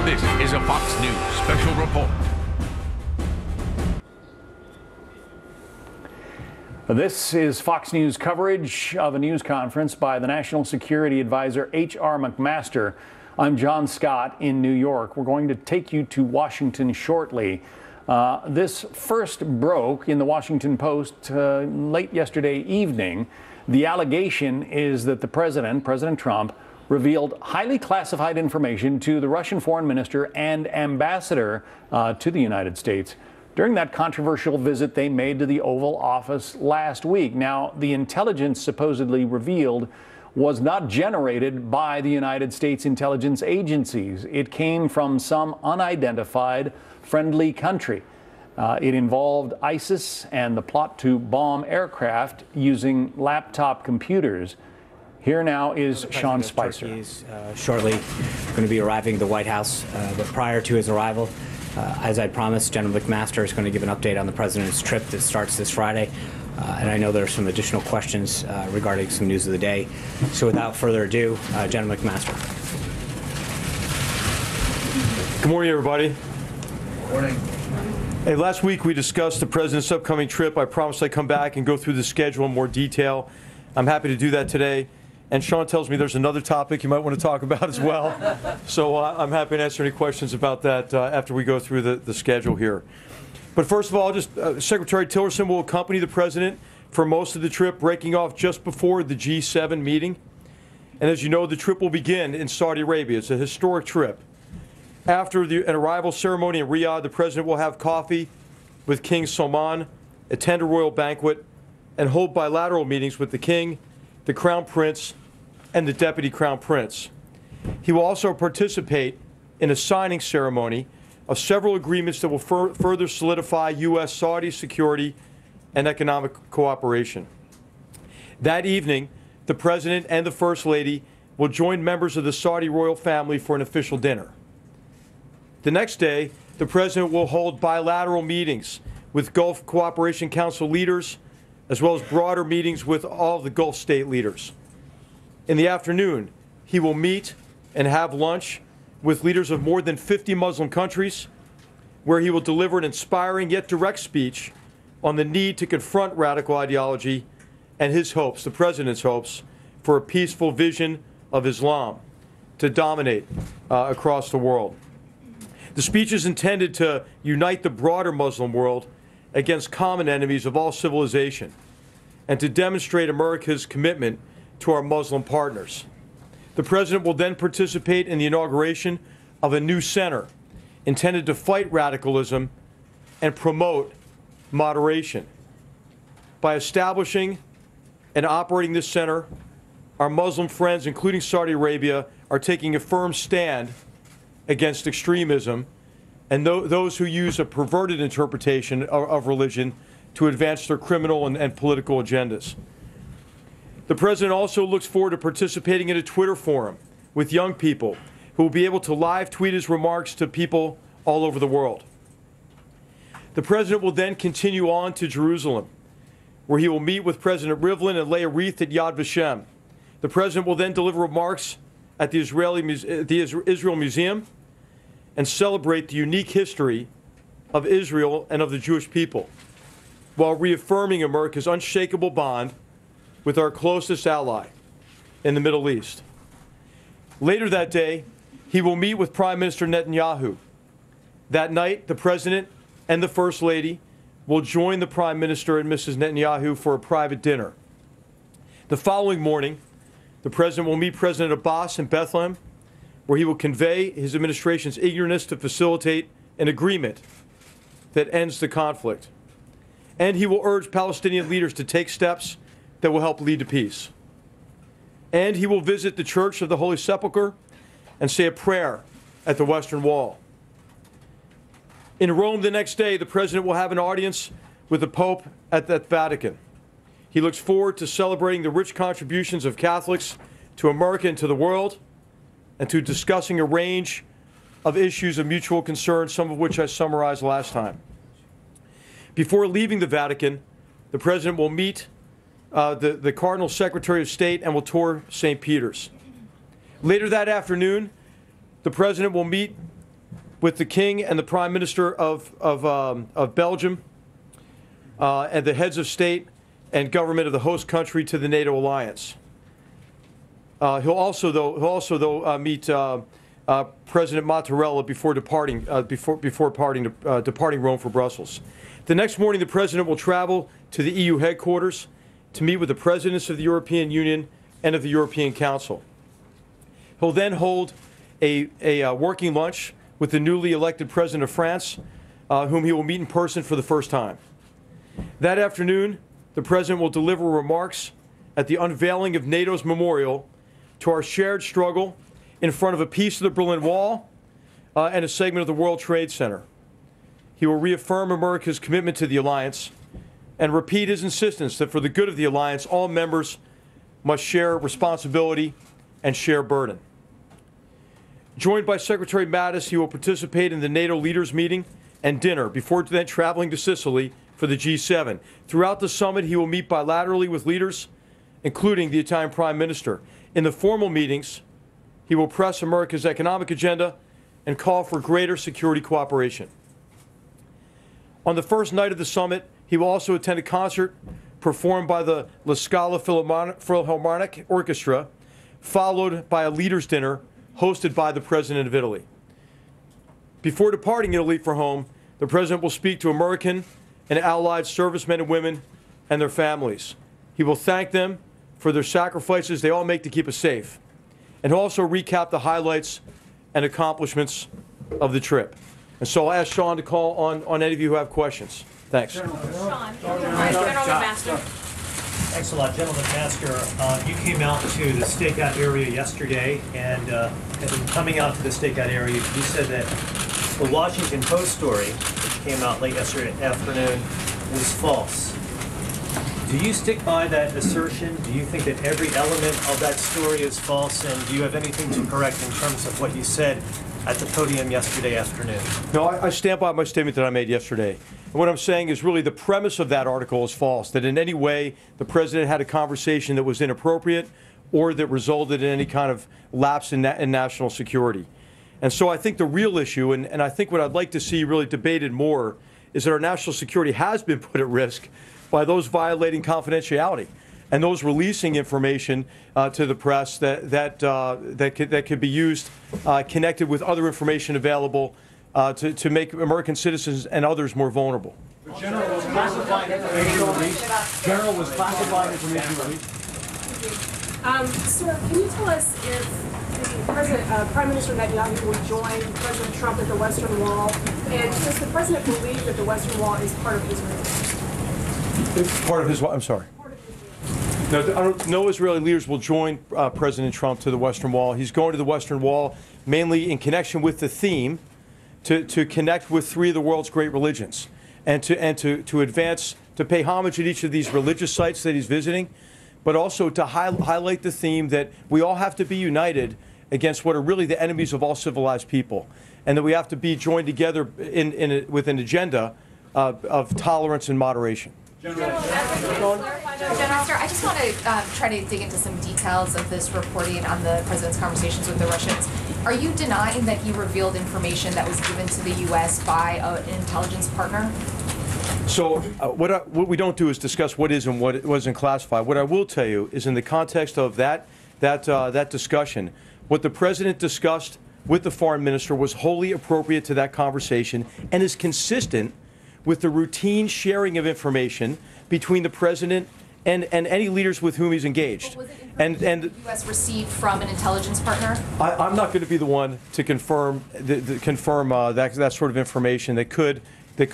This is a Fox News special report. This is Fox News coverage of a news conference by the National Security Advisor H.R. McMaster. I'm John Scott in New York. We're going to take you to Washington shortly. This first broke in the Washington Post late yesterday evening. The allegation is that the President Trump, revealed highly classified information to the Russian foreign minister and ambassador to the United States during that controversial visit they made to the Oval Office last week. Now, the intelligence supposedly revealed was not generated by the United States intelligence agencies. It came from some unidentified friendly country. It involved ISIS and the plot to bomb aircraft using laptop computers. Here now is Sean Spicer. Turkey is shortly going to be arriving at the White House, but prior to his arrival, as I promised, General McMaster is going to give an update on the president's trip that starts this Friday. And I know there are some additional questions regarding some news of the day. So without further ado, General McMaster. Good morning, everybody. Good morning. Hey, last week we discussed the president's upcoming trip. I promised I'd come back and go through the schedule in more detail. I'm happy to do that today. And Sean tells me there's another topic you might want to talk about as well. So I'm happy to answer any questions about that after we go through the schedule here. But first of all, Secretary Tillerson will accompany the president for most of the trip, breaking off just before the G7 meeting. And as you know, the trip will begin in Saudi Arabia. It's a historic trip. After an arrival ceremony in Riyadh, the president will have coffee with King Salman, attend a royal banquet, and hold bilateral meetings with the king, the crown prince, and the deputy crown prince. He will also participate in a signing ceremony of several agreements that will further solidify U.S.-Saudi security and economic cooperation. That evening, the president and the first lady will join members of the Saudi royal family for an official dinner. The next day, the president will hold bilateral meetings with Gulf Cooperation Council leaders, as well as broader meetings with all of the Gulf state leaders. In the afternoon, he will meet and have lunch with leaders of more than 50 Muslim countries, where he will deliver an inspiring yet direct speech on the need to confront radical ideology and his hopes, the president's hopes, for a peaceful vision of Islam to dominate across the world. The speech is intended to unite the broader Muslim world against common enemies of all civilization and to demonstrate America's commitment to our Muslim partners. The president will then participate in the inauguration of a new center intended to fight radicalism and promote moderation. By establishing and operating this center, our Muslim friends, including Saudi Arabia, are taking a firm stand against extremism and those who use a perverted interpretation of religion to advance their criminal and political agendas. The president also looks forward to participating in a Twitter forum with young people who will be able to live tweet his remarks to people all over the world. The president will then continue on to Jerusalem, where he will meet with President Rivlin and lay a wreath at Yad Vashem. The president will then deliver remarks at the Israel Museum and celebrate the unique history of Israel and of the Jewish people, while reaffirming America's unshakable bond with our closest ally in the Middle East. Later that day, he will meet with Prime Minister Netanyahu. That night, the president and the first lady will join the Prime Minister and Mrs. Netanyahu for a private dinner. The following morning, the president will meet President Abbas in Bethlehem, where he will convey his administration's eagerness to facilitate an agreement that ends the conflict. And he will urge Palestinian leaders to take steps that will help lead to peace. And he will visit the Church of the Holy Sepulchre and say a prayer at the Western Wall. In Rome the next day, the president will have an audience with the Pope at the Vatican. He looks forward to celebrating the rich contributions of Catholics to America and to the world, and to discussing a range of issues of mutual concern, some of which I summarized last time. Before leaving the Vatican, the president will meet the Cardinal Secretary of State and will tour St. Peter's. Later that afternoon, the president will meet with the King and the Prime Minister of Belgium and the heads of state and government of the host country to the NATO alliance. He'll also meet President Mattarella before departing Rome for Brussels. The next morning, the president will travel to the EU headquarters to meet with the presidents of the European Union and of the European Council. He'll then hold a working lunch with the newly elected president of France, whom he will meet in person for the first time. That afternoon, the president will deliver remarks at the unveiling of NATO's memorial to our shared struggle in front of a piece of the Berlin Wall and a segment of the World Trade Center. He will reaffirm America's commitment to the alliance and repeat his insistence that for the good of the alliance, all members must share responsibility and share burden. Joined by Secretary Mattis, he will participate in the NATO leaders meeting and dinner before then traveling to Sicily for the G7. Throughout the summit, he will meet bilaterally with leaders, including the Italian Prime Minister. In the formal meetings, he will press America's economic agenda and call for greater security cooperation. On the first night of the summit, he will also attend a concert performed by the La Scala Philharmonic Orchestra, followed by a leaders' dinner hosted by the President of Italy. Before departing Italy for home, the President will speak to American and Allied servicemen and women and their families. He will thank them for their sacrifices they all make to keep us safe, and he'll also recap the highlights and accomplishments of the trip. And so I'll ask Sean to call on any of you who have questions. Thanks. General McMaster. Thanks a lot, General McMaster. You came out to the stakeout area yesterday, and in coming out to the stakeout area, you said that the Washington Post story, which came out late yesterday afternoon, was false. Do you stick by that assertion? Do you think that every element of that story is false? And do you have anything to correct in terms of what you said at the podium yesterday afternoon? No, I stand by my statement that I made yesterday. And what I'm saying is really the premise of that article is false, that in any way the president had a conversation that was inappropriate or that resulted in any kind of lapse in national security. And so I think the real issue, and I think what I'd like to see really debated more, is that our national security has been put at risk by those violating confidentiality and those releasing information to the press that could be used connected with other information available to make American citizens and others more vulnerable. The General was classifying information released. General was classifying information released. Sir, can you tell us if the Prime Minister Netanyahu will join President Trump at the Western Wall? And does the President believe that the Western Wall is part of Israel? It's part of his, I'm sorry. No Israeli leaders will join President Trump to the Western Wall. He's going to the Western Wall mainly in connection with the theme to connect with three of the world's great religions and to advance, to pay homage at each of these religious sites that he's visiting, but also to highlight the theme that we all have to be united against what are really the enemies of all civilized people, and that we have to be joined together with an agenda of tolerance and moderation. General, I just want to try to dig into some details of this reporting on the president's conversations with the Russians. Are you denying that he revealed information that was given to the U.S. by an intelligence partner? So what we don't do is discuss what is and what wasn't classified. What I will tell you is in the context of that discussion, what the president discussed with the foreign minister was wholly appropriate to that conversation and is consistent with the routine sharing of information between the president and any leaders with whom he's engaged. Was it information the U.S. received from an intelligence partner? I'm not going to be the one to confirm that sort of information that could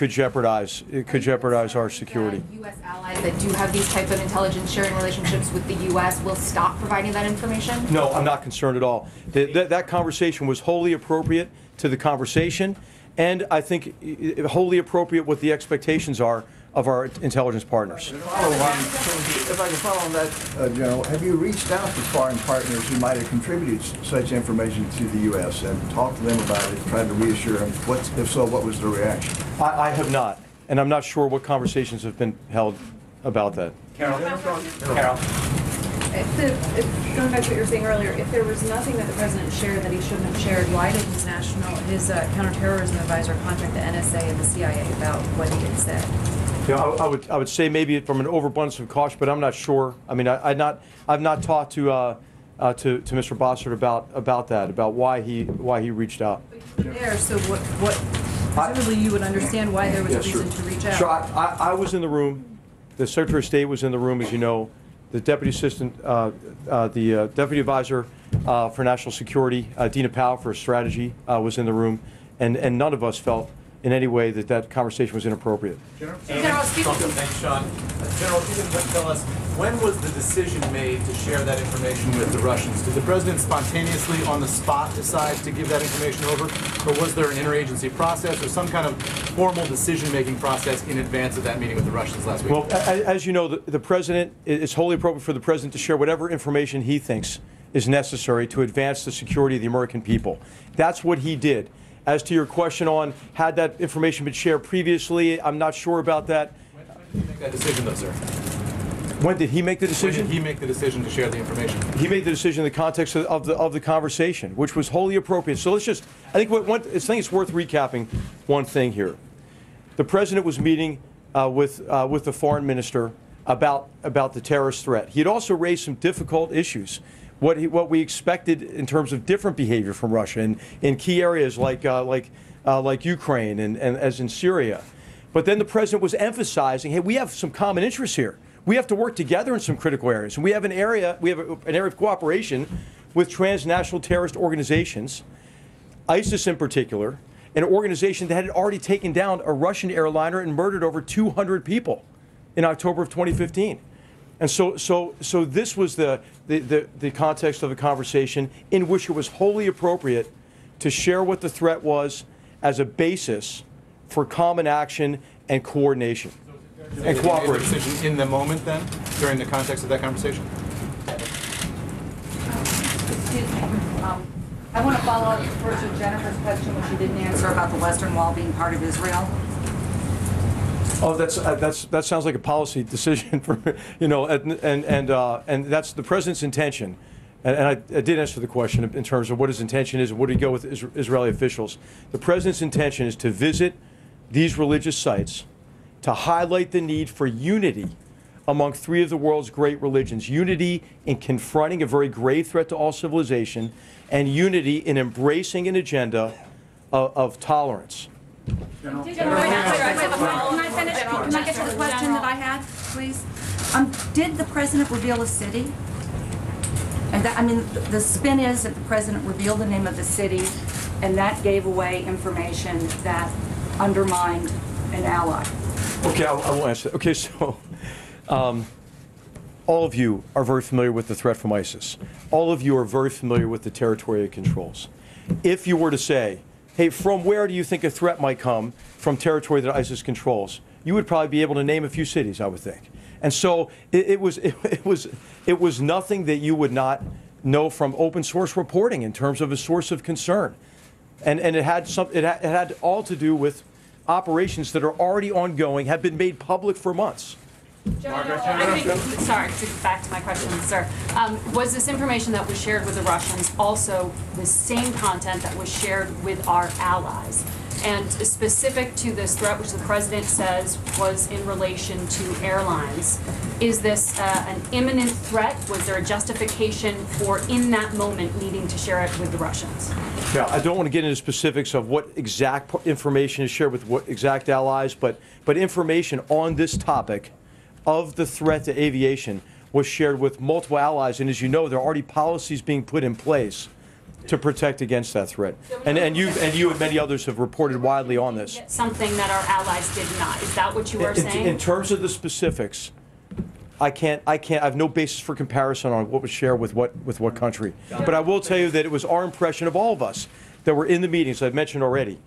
jeopardize our security. U.S. allies that do have these type of intelligence sharing relationships with the U.S. will stop providing that information? No, I'm not concerned at all. That conversation was wholly appropriate to the conversation, and I think wholly appropriate what the expectations are of our intelligence partners. If I can follow on that, General, have you reached out to foreign partners who might have contributed such information to the U.S. and talked to them about it, tried to reassure them? If so, what was their reaction? I have not, and I'm not sure what conversations have been held about that. Carol. Going back to what you were saying earlier, if there was nothing that the president shared that he shouldn't have shared, why did his counterterrorism advisor contact the NSA and the CIA about what he had said? Yeah, I would say maybe from an overabundance of caution, but I'm not sure. I mean, I've not talked to Mr. Bossert about that, about why he reached out. But you were there, so what presumably you would understand why there was a reason to reach out. Sure, I was in the room. The Secretary of State was in the room, as you know. The Deputy Assistant, the Deputy Advisor for National Security, Dina Powell for Strategy, was in the room, and none of us felt in any way that conversation was inappropriate. General, thanks, Sean. General, if you can tell us, when was the decision made to share that information with the Russians? Did the president spontaneously, on the spot, decide to give that information over, or was there an interagency process or some kind of formal decision-making process in advance of that meeting with the Russians last week? Well, as you know, the president, it's wholly appropriate for the president to share whatever information he thinks is necessary to advance the security of the American people. That's what he did. As to your question on had that information been shared previously, I'm not sure about that. When did he make that decision, though, sir? When did he make the decision? When did he make the decision to share the information? He made the decision in the context of the conversation, which was wholly appropriate. So let's just, I think it's worth recapping one thing here. The president was meeting with the foreign minister about the terrorist threat. He had also raised some difficult issues. What we expected in terms of different behavior from Russia in key areas like Ukraine and as in Syria. But then the president was emphasizing, hey, we have some common interests here. We have to work together in some critical areas. And we have an area of cooperation with transnational terrorist organizations, ISIS in particular, an organization that had already taken down a Russian airliner and murdered over 200 people in October of 2015. And so this was the context of the conversation in which it was wholly appropriate to share what the threat was as a basis for common action and coordination and cooperation. Decision in the moment, then, during the context of that conversation? Excuse me. I want to follow up first with Jennifer's question, which you didn't answer about the Western Wall being part of Israel. Oh, that sounds like a policy decision for, you know, and that's the president's intention. And I did answer the question in terms of what his intention is and what do you go with Israeli officials. The president's intention is to visit these religious sites to highlight the need for unity among three of the world's great religions. Unity in confronting a very grave threat to all civilization, and unity in embracing an agenda of tolerance. Can I get to the question that I had, please? Did the president reveal a city? And that, I mean, the spin is that the president revealed the name of the city, and that gave away information that undermined an ally. Okay, I will answer that. Okay, so all of you are very familiar with the threat from ISIS. All of you are very familiar with the territory it controls. If you were to say, hey, from where do you think a threat might come from territory that ISIS controls? You would probably be able to name a few cities, I would think. And so it was nothing that you would not know from open source reporting in terms of a source of concern. And it had all to do with operations that are already ongoing, have been made public for months. Sorry, to get back to my question, sir. Was this information that was shared with the Russians also the same content that was shared with our allies? And specific to this threat, which the president says was in relation to airlines, is this an imminent threat? Was there a justification for, in that moment, needing to share it with the Russians? Yeah, I don't want to get into specifics of what exact information is shared with what exact allies, but information on this topic of the threat to aviation was shared with multiple allies. And as you know, there are already policies being put in place to protect against that threat. And you and many others have reported widely on this. Something that our allies did not. Is that what you were saying? In terms of the specifics, I have no basis for comparison on what was shared with what country. But I will tell you that it was our impression of all of us that were in the meetings, I've mentioned already,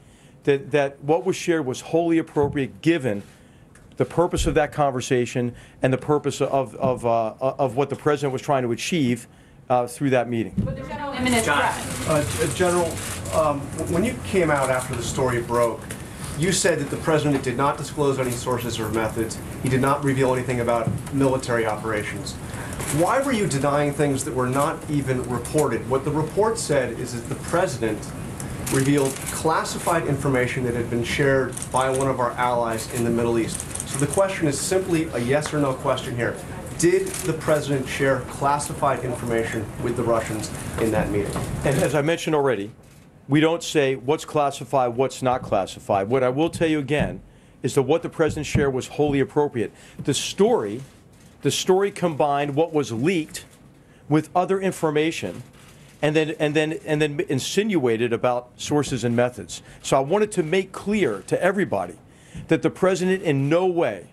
that what was shared was wholly appropriate given the purpose of that conversation and the purpose of what the president was trying to achieve through that meeting. But there's no imminent threat. General, when you came out after the story broke, you said that the president did not disclose any sources or methods. He did not reveal anything about military operations. Why were you denying things that were not even reported? What the report said is that the president revealed classified information that had been shared by one of our allies in the Middle East. So the question is simply a yes or no question here. Did the president share classified information with the Russians in that meeting? And as I mentioned already, we don't say what's classified, what's not classified. What I will tell you again is that what the president shared was wholly appropriate. The story combined what was leaked with other information and then insinuated about sources and methods. So I wanted to make clear to everybody that the president in no way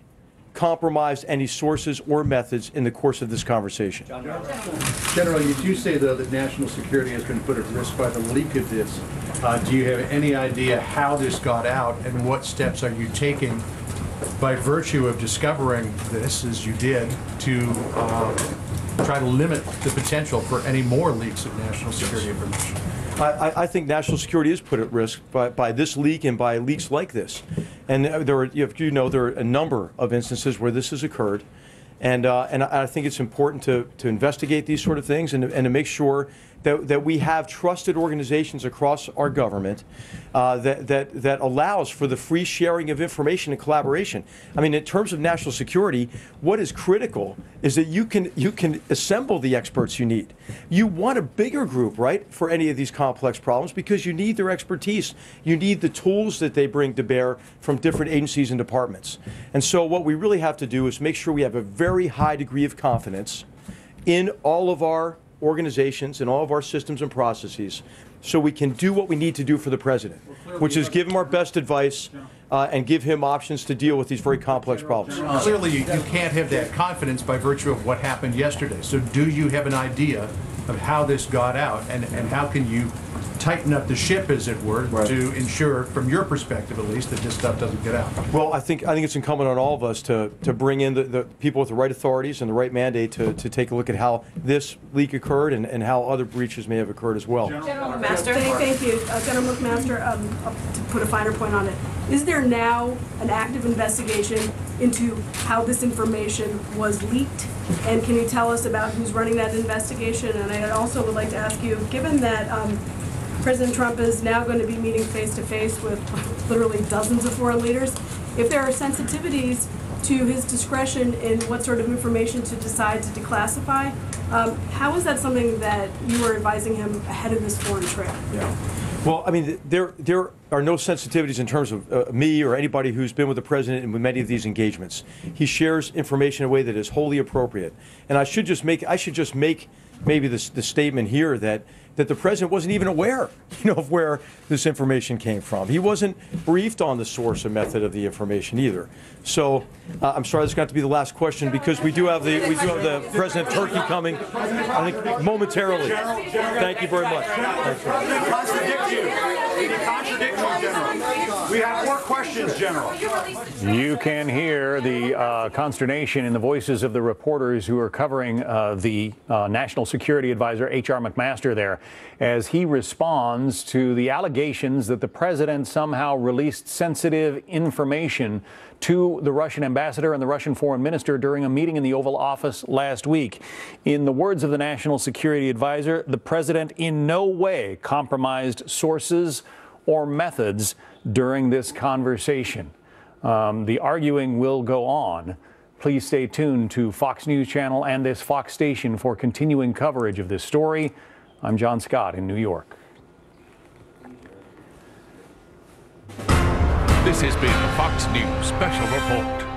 compromised any sources or methods in the course of this conversation. General, you do say, though, that national security has been put at risk by the leak of this. Do you have any idea how this got out, and what steps are you taking by virtue of discovering this, as you did, to try to limit the potential for any more leaks of national security information? I think national security is put at risk by this leak and by leaks like this. And there are, there are a number of instances where this has occurred. And I think it's important to investigate these sort of things and to make sure that we have trusted organizations across our government that allows for the free sharing of information and collaboration. I mean, in terms of national security, what is critical is that you can assemble the experts you need. You want a bigger group, right, for any of these complex problems because you need their expertise. You need the tools that they bring to bear from different agencies and departments. And so what we really have to do is make sure we have a very high degree of confidence in all of our organizations and all of our systems and processes so we can do what we need to do for the president, which is give him our best advice and give him options to deal with these very complex problems. Clearly, you can't have that confidence by virtue of what happened yesterday. So do you have an idea of how this got out, and how can you tighten up the ship, as it were, to ensure, from your perspective at least, that this stuff doesn't get out? Well, I think it's incumbent on all of us to bring in the people with the right authorities and the right mandate to take a look at how this leak occurred and how other breaches may have occurred as well. General McMaster. Thank you. General McMaster, to put a finer point on it, is there now an active investigation into how this information was leaked? And can you tell us about who's running that investigation? And I also would like to ask you, given that President Trump is now going to be meeting face-to-face with literally dozens of foreign leaders, if there are sensitivities to his discretion in what sort of information to decide to declassify, how is that something that you were advising him ahead of this foreign trip? Yeah. Well, I mean, there are no sensitivities in terms of me or anybody who's been with the president in many of these engagements. He shares information in a way that is wholly appropriate. And I should just make maybe the statement here that the president wasn't even aware, of where this information came from. He wasn't briefed on the source and method of the information either. So I'm sorry, this is going to be the last question because we do have the president of Turkey coming, I think, momentarily. Thank you very much. We have more questions, General. You can hear the consternation in the voices of the reporters who are covering the National Security Advisor, H.R. McMaster, there, as he responds to the allegations that the president somehow released sensitive information to the Russian ambassador and the Russian foreign minister during a meeting in the Oval Office last week. In the words of the National Security Advisor, the president in no way compromised sources or methods during this conversation. The arguing will go on. Please stay tuned to Fox News Channel and this Fox station for continuing coverage of this story. I'm John Scott in New York. This has been a Fox News Special Report.